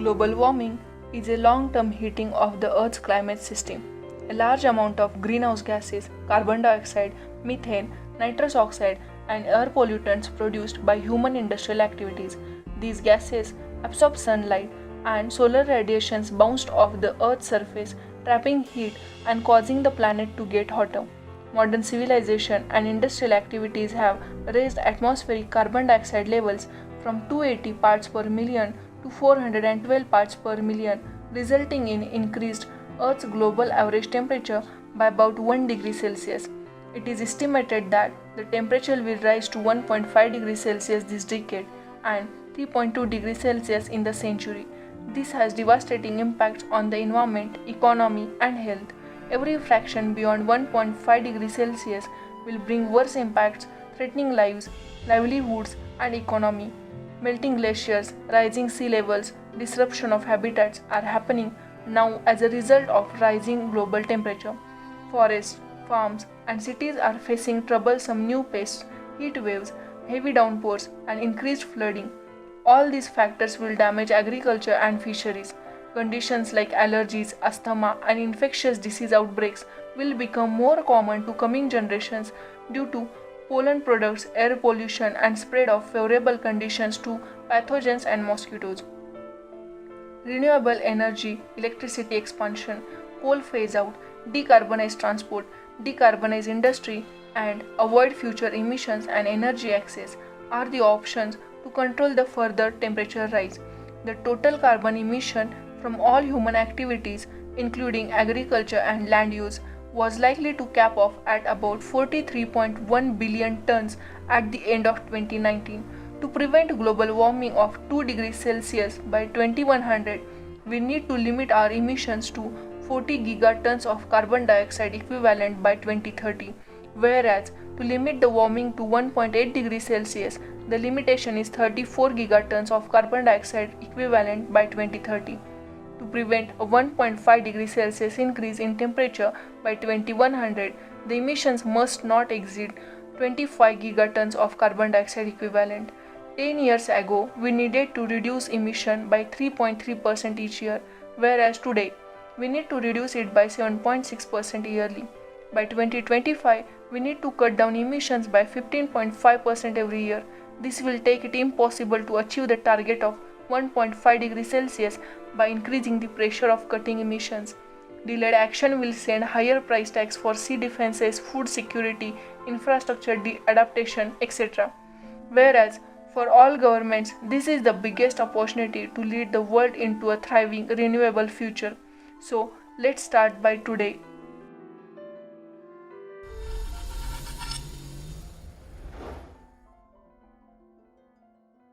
Global warming is a long-term heating of the Earth's climate system. A large amount of greenhouse gases, carbon dioxide, methane, nitrous oxide, and air pollutants produced by human industrial activities. These gases absorb sunlight and solar radiations bounced off the Earth's surface, trapping heat and causing the planet to get hotter. Modern civilization and industrial activities have raised atmospheric carbon dioxide levels from 280 parts per million to 412 parts per million, resulting in increased Earth's global average temperature by about 1 degree Celsius. It is estimated that the temperature will rise to 1.5 degrees Celsius this decade and 3.2 degrees Celsius in the century. This has devastating impacts on the environment, economy, and health. Every fraction beyond 1.5 degrees Celsius will bring worse impacts, threatening lives, livelihoods, and economy. Melting glaciers, rising sea levels, disruption of habitats are happening now as a result of rising global temperature. Forests, farms, and cities are facing troublesome new pests, heat waves, heavy downpours, and increased flooding. All these factors will damage agriculture and fisheries. Conditions like allergies, asthma, and infectious disease outbreaks will become more common to coming generations due to pollen products, air pollution, and spread of favorable conditions to pathogens and mosquitoes. Renewable energy, electricity expansion, coal phase out, decarbonize transport, decarbonize industry, and avoid future emissions and energy access are the options to control the further temperature rise. The total carbon emission from all human activities, including agriculture and land use, was likely to cap off at about 43.1 billion tons at the end of 2019. To prevent global warming of 2 degrees Celsius by 2100, we need to limit our emissions to 40 gigatons of carbon dioxide equivalent by 2030, whereas to limit the warming to 1.8 degrees Celsius, the limitation is 34 gigatons of carbon dioxide equivalent by 2030. To prevent a 1.5 degrees Celsius increase in temperature by 2100, the emissions must not exceed 25 gigatons of carbon dioxide equivalent. 10 years ago, we needed to reduce emission by 3.3% each year, whereas today, we need to reduce it by 7.6% yearly. By 2025, we need to cut down emissions by 15.5% every year. This will take it impossible to achieve the target of 1.5 degrees Celsius by increasing the pressure of cutting emissions. Delayed action will send higher price tags for sea defenses, food security, infrastructure adaptation, etc. Whereas, for all governments, this is the biggest opportunity to lead the world into a thriving, renewable future. So, let's start by today.